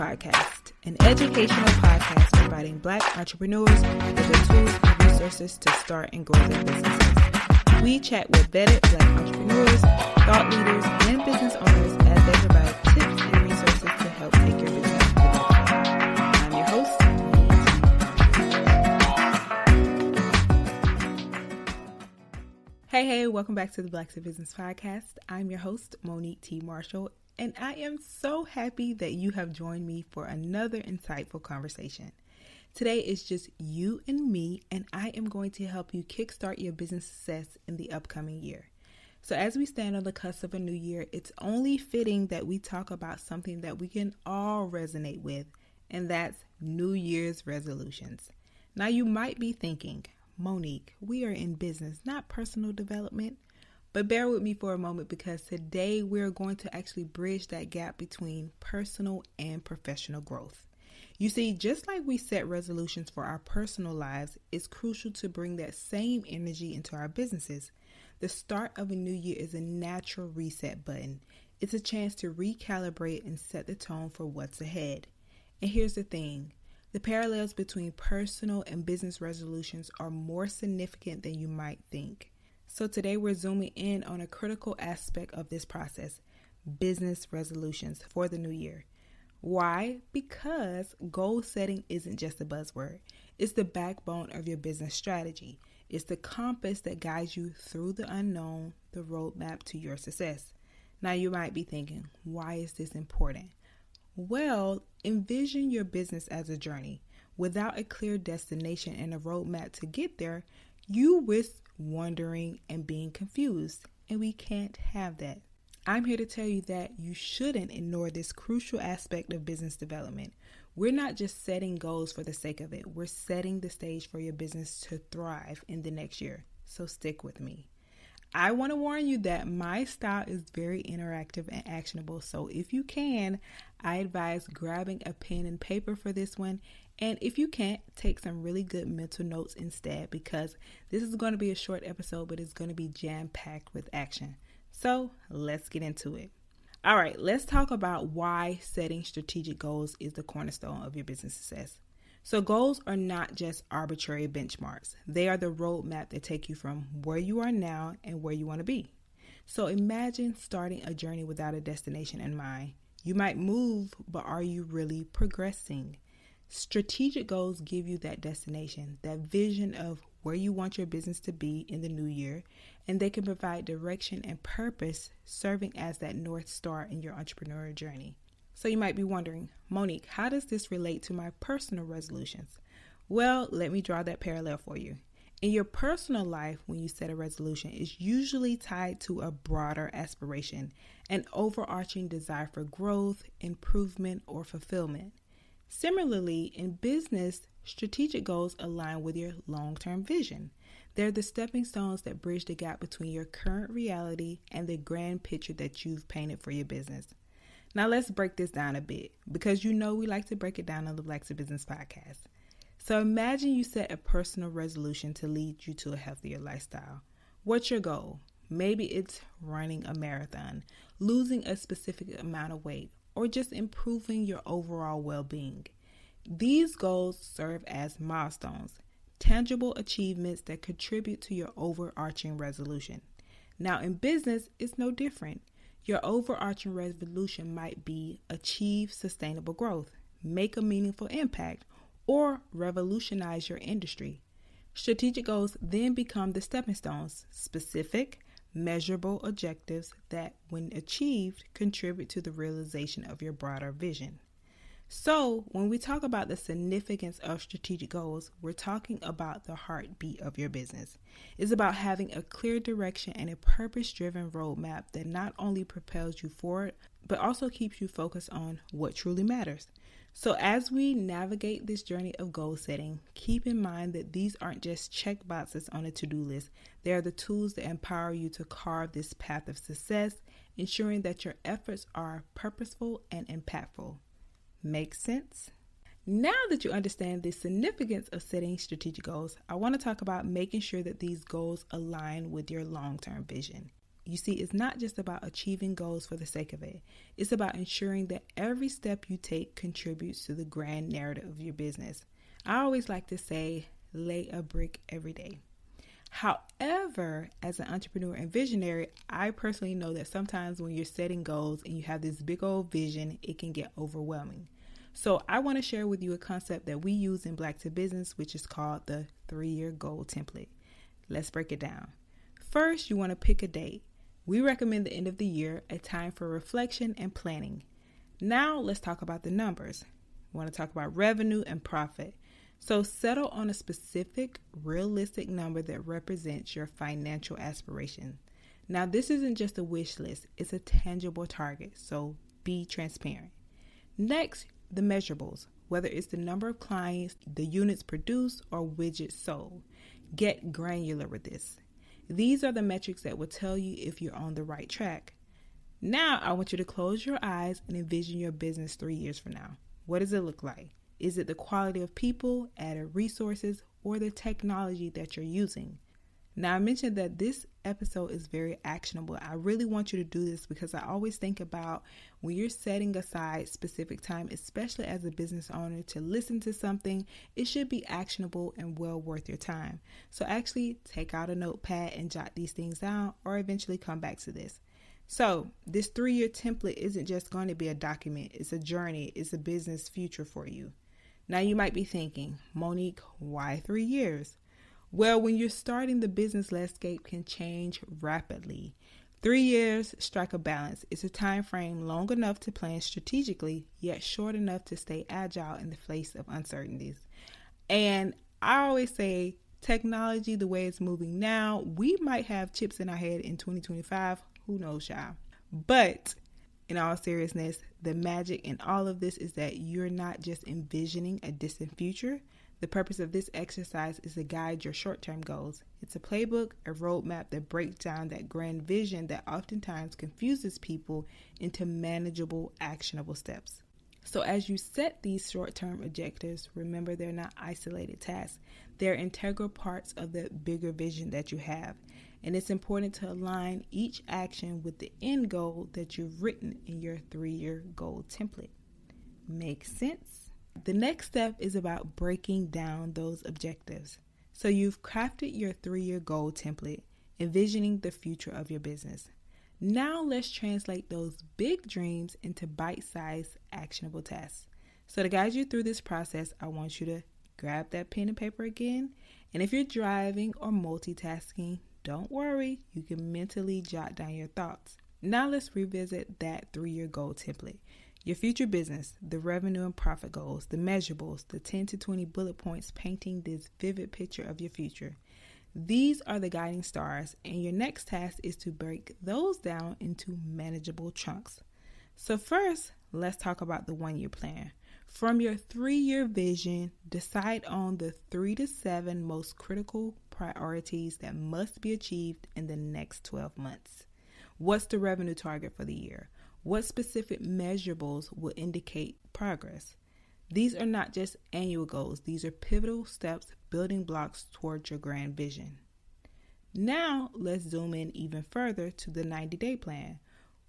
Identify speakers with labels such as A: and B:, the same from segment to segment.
A: Podcast, an educational podcast providing Black entrepreneurs with the tools and resources to start and grow their businesses. We chat with vetted Black entrepreneurs, thought leaders, and business owners as they provide tips and resources to help take your business to the next level. I'm your host, Monique T. Hey, welcome back to the Black to Business Podcast. I'm your host, Monique T. Marshall, and I am so happy that you have joined me for another insightful conversation. Today is just you and me, and I am going to help you kickstart your business success in the upcoming year. So as we stand on the cusp of a new year, it's only fitting that we talk about something that we can all resonate with, and that's New Year's resolutions. Now you might be thinking, Monique, we are in business, not personal development. But bear with me for a moment because today we're going to actually bridge that gap between personal and professional growth. You see, just like we set resolutions for our personal lives, it's crucial to bring that same energy into our businesses. The start of a new year is a natural reset button. It's a chance to recalibrate and set the tone for what's ahead. And here's the thing. The parallels between personal and business resolutions are more significant than you might think. So today we're zooming in on a critical aspect of this process, business resolutions for the new year. Why? Because goal setting isn't just a buzzword. It's the backbone of your business strategy. It's the compass that guides you through the unknown, the roadmap to your success. Now you might be thinking, why is this important? Well, envision your business as a journey. Without a clear destination and a roadmap to get there, you risk wondering and being confused, and we can't have that. I'm here to tell you that you shouldn't ignore this crucial aspect of business development. We're not just setting goals for the sake of it. We're setting the stage for your business to thrive in the next year. So stick with me. I want to warn you that my style is very interactive and actionable. So if you can, I advise grabbing a pen and paper for this one. And if you can't, take some really good mental notes instead, because this is going to be a short episode, but it's going to be jam-packed with action. So let's get into it. All right, let's talk about why setting strategic goals is the cornerstone of your business success. So goals are not just arbitrary benchmarks. They are the roadmap that take you from where you are now and where you want to be. So imagine starting a journey without a destination in mind. You might move, but are you really progressing? Strategic goals give you that destination, that vision of where you want your business to be in the new year, and they can provide direction and purpose, serving as that North Star in your entrepreneurial journey. So you might be wondering, Monique, how does this relate to my personal resolutions? Well, let me draw that parallel for you. In your personal life, when you set a resolution, it's usually tied to a broader aspiration, an overarching desire for growth, improvement, or fulfillment. Similarly, in business, strategic goals align with your long-term vision. They're the stepping stones that bridge the gap between your current reality and the grand picture that you've painted for your business. Now let's break this down a bit, because you know we like to break it down on the Black to Business podcast. So imagine you set a personal resolution to lead you to a healthier lifestyle. What's your goal? Maybe it's running a marathon, losing a specific amount of weight, or just improving your overall well-being. These goals serve as milestones, tangible achievements that contribute to your overarching resolution. Now in business, it's no different. Your overarching resolution might be achieve sustainable growth, make a meaningful impact, or revolutionize your industry. Strategic goals then become the stepping stones, specific, measurable objectives that, when achieved, contribute to the realization of your broader vision. So, when we talk about the significance of strategic goals, we're talking about the heartbeat of your business. It's about having a clear direction and a purpose-driven roadmap that not only propels you forward, but also keeps you focused on what truly matters. So as we navigate this journey of goal setting, keep in mind that these aren't just check boxes on a to-do list. They are the tools that empower you to carve this path of success, ensuring that your efforts are purposeful and impactful. Make sense? Now that you understand the significance of setting strategic goals, I want to talk about making sure that these goals align with your long-term vision. You see, it's not just about achieving goals for the sake of it. It's about ensuring that every step you take contributes to the grand narrative of your business. I always like to say, lay a brick every day. However, as an entrepreneur and visionary, I personally know that sometimes when you're setting goals and you have this big old vision, it can get overwhelming. So I want to share with you a concept that we use in Black to Business, which is called the 3-year goal template. Let's break it down. First, you want to pick a date. We recommend the end of the year, a time for reflection and planning. Now let's talk about the numbers. We want to talk about revenue and profit. So settle on a specific, realistic number that represents your financial aspiration. Now, this isn't just a wish list, it's a tangible target, so be transparent. Next, the measurables, whether it's the number of clients, the units produced, or widgets sold. Get granular with this. These are the metrics that will tell you if you're on the right track. Now, I want you to close your eyes and envision your business 3 years from now. What does it look like? Is it the quality of people, added resources, or the technology that you're using? Now, I mentioned that this episode is very actionable. I really want you to do this because I always think about when you're setting aside specific time, especially as a business owner, to listen to something, it should be actionable and well worth your time. So actually take out a notepad and jot these things down, or eventually come back to this. So this 3-year template isn't just going to be a document. It's a journey. It's a business future for you. Now you might be thinking, Monique, why 3 years? Well, when you're starting, the business landscape can change rapidly. 3 years strike a balance. It's a time frame long enough to plan strategically, yet short enough to stay agile in the face of uncertainties. And I always say, technology, the way it's moving now, we might have chips in our head in 2025. Who knows, y'all? But in all seriousness, the magic in all of this is that you're not just envisioning a distant future. The purpose of this exercise is to guide your short-term goals. It's a playbook, a roadmap that breaks down that grand vision that oftentimes confuses people into manageable, actionable steps. So as you set these short-term objectives, remember they're not isolated tasks. They're integral parts of the bigger vision that you have. And it's important to align each action with the end goal that you've written in your 3-year goal template. Makes sense? The next step is about breaking down those objectives. So you've crafted your 3-year goal template, envisioning the future of your business. Now let's translate those big dreams into bite-sized, actionable tasks. So to guide you through this process, I want you to grab that pen and paper again. And if you're driving or multitasking, don't worry, you can mentally jot down your thoughts. Now let's revisit that 3-year goal template. Your future business, the revenue and profit goals, the measurables, the 10 to 20 bullet points painting this vivid picture of your future. These are the guiding stars, and your next task is to break those down into manageable chunks. So first, let's talk about the 1-year plan. From your 3-year vision, decide on the 3 to 7 most critical priorities that must be achieved in the next 12 months. What's the revenue target for the year? What specific measurables will indicate progress? These are not just annual goals. These are pivotal steps, building blocks towards your grand vision. Now, let's zoom in even further to the 90-day plan.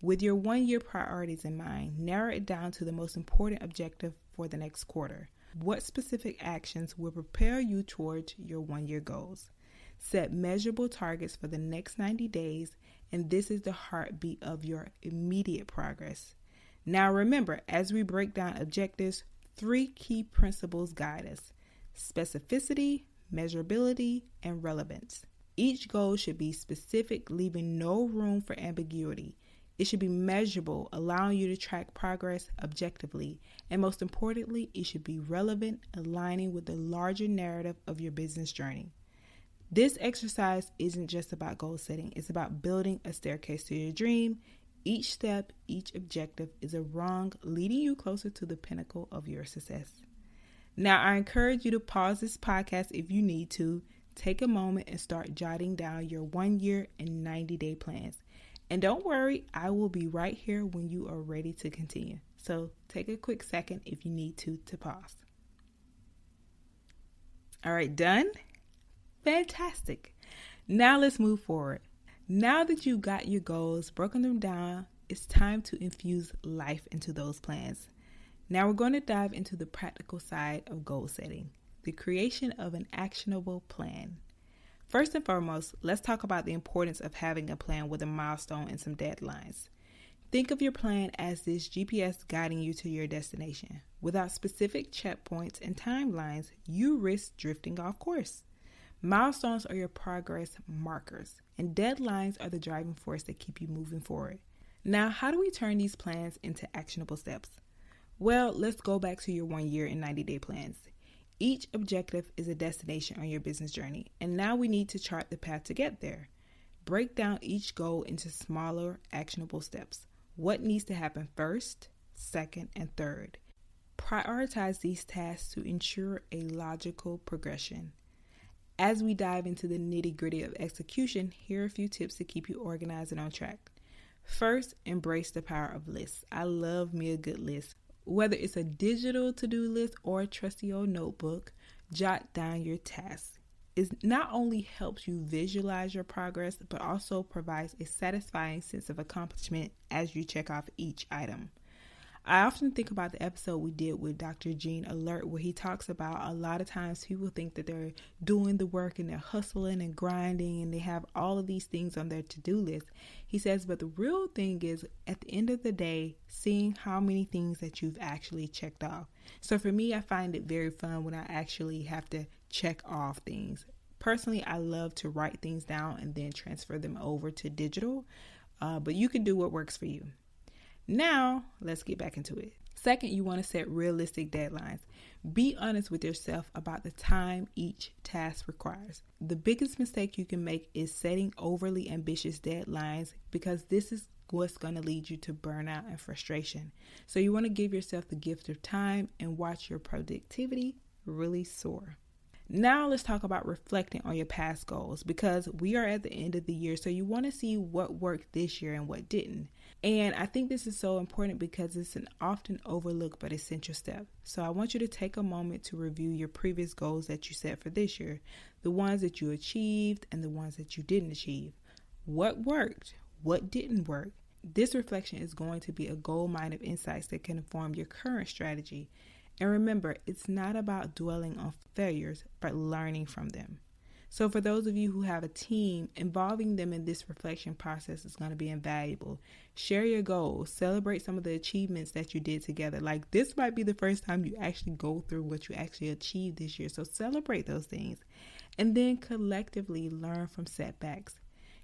A: With your 1-year priorities in mind, narrow it down to the most important objective for the next quarter. What specific actions will prepare you towards your 1-year goals? Set measurable targets for the next 90 days, and this is the heartbeat of your immediate progress. Now remember, as we break down objectives, 3 key principles guide us: specificity, measurability, and relevance. Each goal should be specific, leaving no room for ambiguity. It should be measurable, allowing you to track progress objectively. And most importantly, it should be relevant, aligning with the larger narrative of your business journey. This exercise isn't just about goal setting. It's about building a staircase to your dream. Each step, each objective is a rung leading you closer to the pinnacle of your success. Now, I encourage you to pause this podcast if you need to. Take a moment and start jotting down your 1-year and 90-day plans. And don't worry, I will be right here when you are ready to continue. So take a quick second if you need to pause. All right, done? Fantastic. Now let's move forward. Now that you've got your goals, broken them down, it's time to infuse life into those plans. Now we're going to dive into the practical side of goal setting, the creation of an actionable plan. First and foremost, let's talk about the importance of having a plan with a milestone and some deadlines. Think of your plan as this GPS guiding you to your destination. Without specific checkpoints and timelines, you risk drifting off course. Milestones are your progress markers, and deadlines are the driving force that keep you moving forward. Now, how do we turn these plans into actionable steps? Well, let's go back to your 1 year and 90-day plans. Each objective is a destination on your business journey, and now we need to chart the path to get there. Break down each goal into smaller, actionable steps. What needs to happen first, second, and third? Prioritize these tasks to ensure a logical progression. As we dive into the nitty-gritty of execution, here are a few tips to keep you organized and on track. First, embrace the power of lists. I love me a good list. Whether it's a digital to-do list or a trusty old notebook, jot down your tasks. It not only helps you visualize your progress, but also provides a satisfying sense of accomplishment as you check off each item. I often think about the episode we did with Dr. Gene Alert, where he talks about a lot of times people think that they're doing the work and they're hustling and grinding and they have all of these things on their to-do list. He says, but the real thing is at the end of the day, seeing how many things that you've actually checked off. So for me, I find it very fun when I actually have to check off things. Personally, I love to write things down and then transfer them over to digital, but you can do what works for you. Now, let's get back into it. Second, you want to set realistic deadlines. Be honest with yourself about the time each task requires. The biggest mistake you can make is setting overly ambitious deadlines, because this is what's going to lead you to burnout and frustration. So you want to give yourself the gift of time and watch your productivity really soar. Now let's talk about reflecting on your past goals, because we are at the end of the year, so you want to see what worked this year and what didn't. And I think this is so important because it's an often overlooked but essential step. So I want you to take a moment to review your previous goals that you set for this year, the ones that you achieved and the ones that you didn't achieve. What worked? What didn't work? This reflection is going to be a gold mine of insights that can inform your current strategy. And remember, it's not about dwelling on failures, but learning from them. So for those of you who have a team, involving them in this reflection process is going to be invaluable. Share your goals. Celebrate some of the achievements that you did together. Like, this might be the first time you actually go through what you actually achieved this year. So celebrate those things. And then collectively learn from setbacks.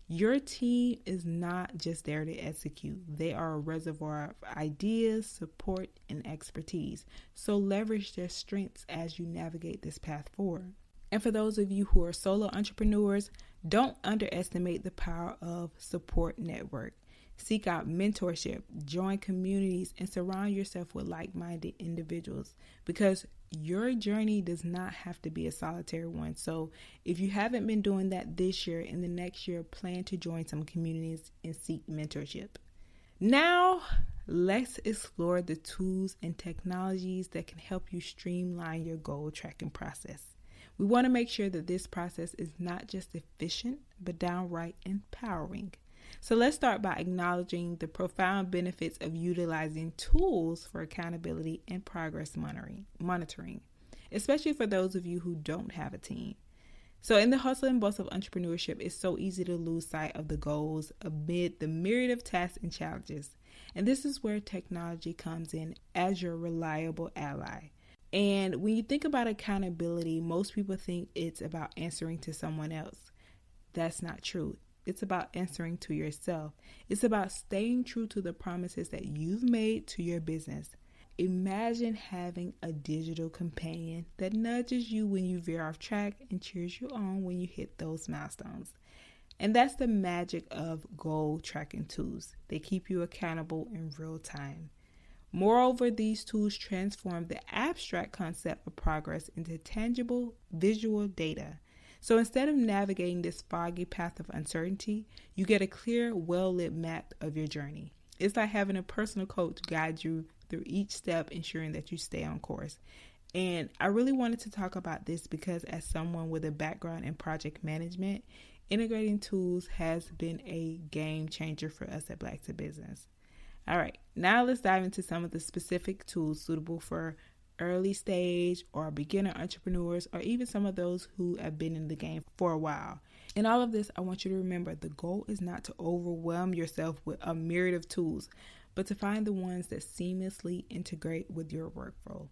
A: Your team is not just there to execute. They are a reservoir of ideas, support, and expertise. So leverage their strengths as you navigate this path forward. And for those of you who are solo entrepreneurs, don't underestimate the power of support network. Seek out mentorship, join communities, and surround yourself with like-minded individuals, because your journey does not have to be a solitary one. So if you haven't been doing that this year, in the next year, plan to join some communities and seek mentorship. Now, let's explore the tools and technologies that can help you streamline your goal tracking process. We want to make sure that this process is not just efficient, but downright empowering. So let's start by acknowledging the profound benefits of utilizing tools for accountability and progress monitoring, especially for those of you who don't have a team. So in the hustle and bustle of entrepreneurship, it's so easy to lose sight of the goals amid the myriad of tasks and challenges. And this is where technology comes in as your reliable ally. And when you think about accountability, most people think it's about answering to someone else. That's not true. It's about answering to yourself. It's about staying true to the promises that you've made to your business. Imagine having a digital companion that nudges you when you veer off track and cheers you on when you hit those milestones. And that's the magic of goal tracking tools. They keep you accountable in real time. Moreover, these tools transform the abstract concept of progress into tangible visual data. So instead of navigating this foggy path of uncertainty, you get a clear, well-lit map of your journey. It's like having a personal coach guide you through each step, ensuring that you stay on course. And I really wanted to talk about this because as someone with a background in project management integrating tools has been a game changer for us at Black to Business. All right, now let's dive into some of the specific tools suitable for early stage or beginner entrepreneurs, or even some of those who have been in the game for a while. In all of this, I want you to remember the goal is not to overwhelm yourself with a myriad of tools, but to find the ones that seamlessly integrate with your workflow.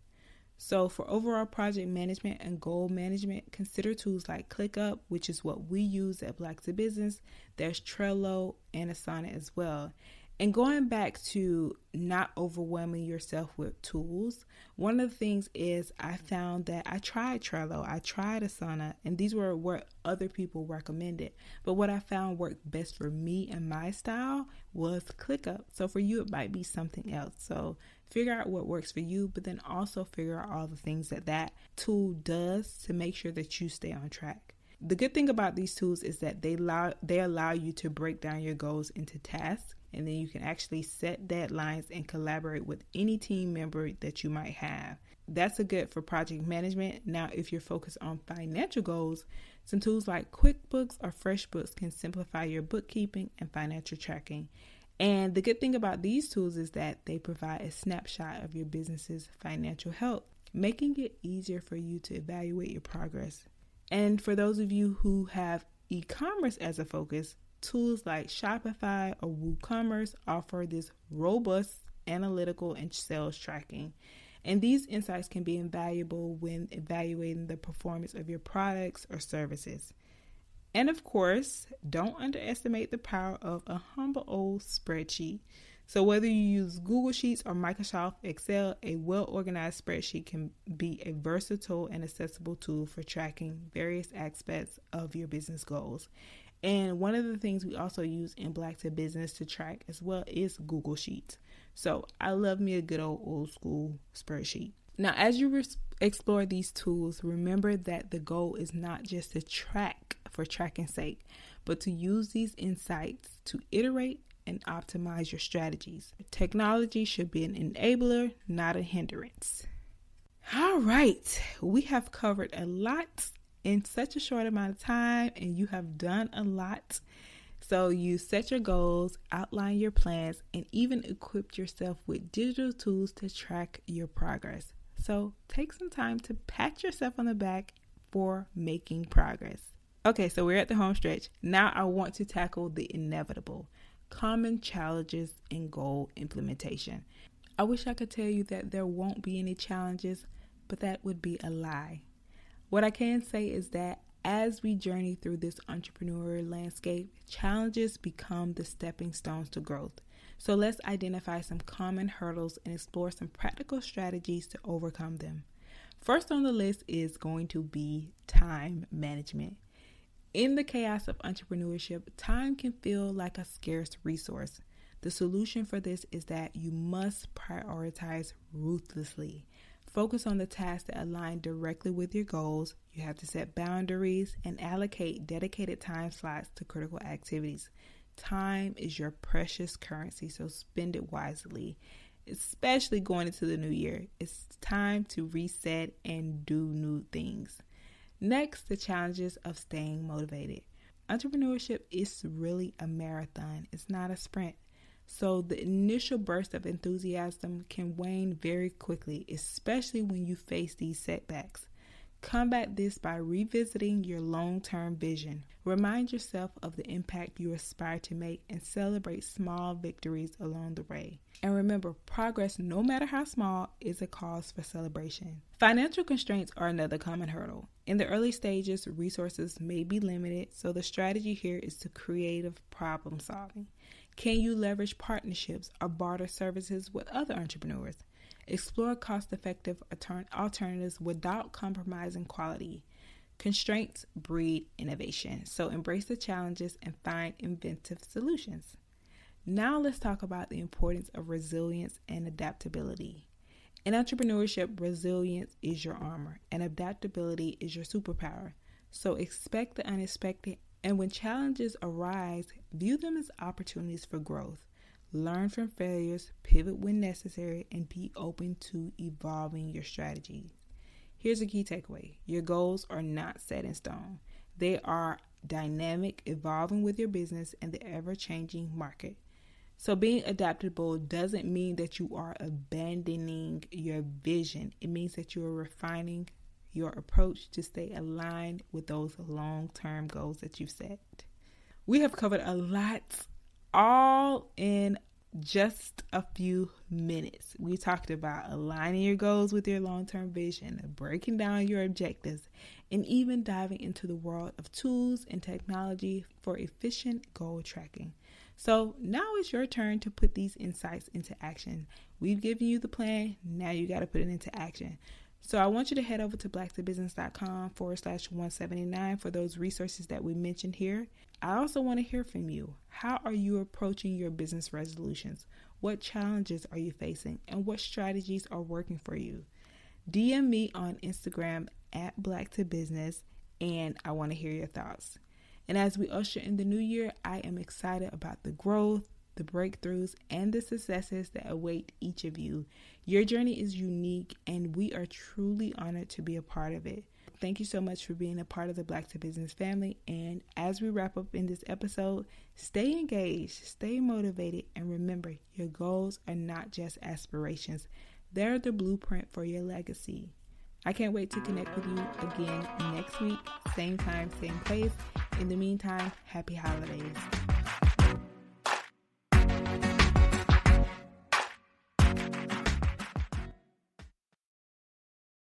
A: So for overall project management and goal management, consider tools like ClickUp, which is what we use at Black to Business. There's Trello and Asana as well. And going back to not overwhelming yourself with tools, one of the things is I found that I tried Trello, I tried Asana, and these were what other people recommended. But what I found worked best for me and my style was ClickUp. So for you, it might be something else. So figure out what works for you, but then also figure out all the things that tool does to make sure that you stay on track. The good thing about these tools is that they allow you to break down your goals into tasks, and then you can actually set deadlines and collaborate with any team member that you might have. That's a good for project management. Now, if you're focused on financial goals, some tools like QuickBooks or FreshBooks can simplify your bookkeeping and financial tracking. And the good thing about these tools is that they provide a snapshot of your business's financial health, making it easier for you to evaluate your progress. And for those of you who have e-commerce as a focus, tools like Shopify or WooCommerce offer this robust analytical and sales tracking. And these insights can be invaluable when evaluating the performance of your products or services. And of course, don't underestimate the power of a humble old spreadsheet. So whether you use Google Sheets or Microsoft Excel, a well-organized spreadsheet can be a versatile and accessible tool for tracking various aspects of your business goals. And one of the things we also use in Black to Business to track as well is Google Sheets. So I love me a good old school spreadsheet. Now, as you explore these tools, remember that the goal is not just to track for tracking's sake, but to use these insights to iterate and optimize your strategies. Technology should be an enabler, not a hindrance. All right, we have covered a lot in such a short amount of time, and you have done a lot. So you set your goals, outline your plans, and even equip yourself with digital tools to track your progress. So take some time to pat yourself on the back for making progress. Okay, so we're at the home stretch. Now I want to tackle the inevitable, common challenges in goal implementation. I wish I could tell you that there won't be any challenges, but that would be a lie. What I can say is that as we journey through this entrepreneurial landscape, challenges become the stepping stones to growth. So let's identify some common hurdles and explore some practical strategies to overcome them. First on the list is going to be time management. In the chaos of entrepreneurship, time can feel like a scarce resource. The solution for this is that you must prioritize ruthlessly. Focus on the tasks that align directly with your goals. You have to set boundaries and allocate dedicated time slots to critical activities. Time is your precious currency, so spend it wisely, especially going into the new year. It's time to reset and do new things. Next, the challenges of staying motivated. Entrepreneurship is really a marathon. It's not a sprint. So the initial burst of enthusiasm can wane very quickly, especially when you face these setbacks. Combat this by revisiting your long-term vision. Remind yourself of the impact you aspire to make and celebrate small victories along the way. And remember, progress, no matter how small, is a cause for celebration. Financial constraints are another common hurdle. In the early stages, resources may be limited, so the strategy here is to creative problem solving. Can you leverage partnerships or barter services with other entrepreneurs? Explore cost-effective alternatives without compromising quality. Constraints breed innovation, so embrace the challenges and find inventive solutions. Now let's talk about the importance of resilience and adaptability. In entrepreneurship, resilience is your armor and adaptability is your superpower. So expect the unexpected, and when challenges arise, view them as opportunities for growth. Learn from failures, pivot when necessary, and be open to evolving your strategy. Here's a key takeaway. Your goals are not set in stone. They are dynamic, evolving with your business and the ever-changing market. So being adaptable doesn't mean that you are abandoning your vision. It means that you are refining your approach to stay aligned with those long-term goals that you've set. We have covered a lot, all in just a few minutes. We talked about aligning your goals with your long-term vision, breaking down your objectives, and even diving into the world of tools and technology for efficient goal tracking. So now it's your turn to put these insights into action. We've given you the plan. Now you got to put it into action. So I want you to head over to blacktobusiness.com/179 for those resources that we mentioned here. I also want to hear from you. How are you approaching your business resolutions? What challenges are you facing? And what strategies are working for you? DM me on Instagram at blacktobusiness, and I want to hear your thoughts. And as we usher in the new year, I am excited about the growth, the breakthroughs, and the successes that await each of you. Your journey is unique, and we are truly honored to be a part of it. Thank you so much for being a part of the Black to Business family. And as we wrap up in this episode, stay engaged, stay motivated, and remember, your goals are not just aspirations. They're the blueprint for your legacy. I can't wait to connect with you again next week, same time, same place. In the meantime, happy holidays.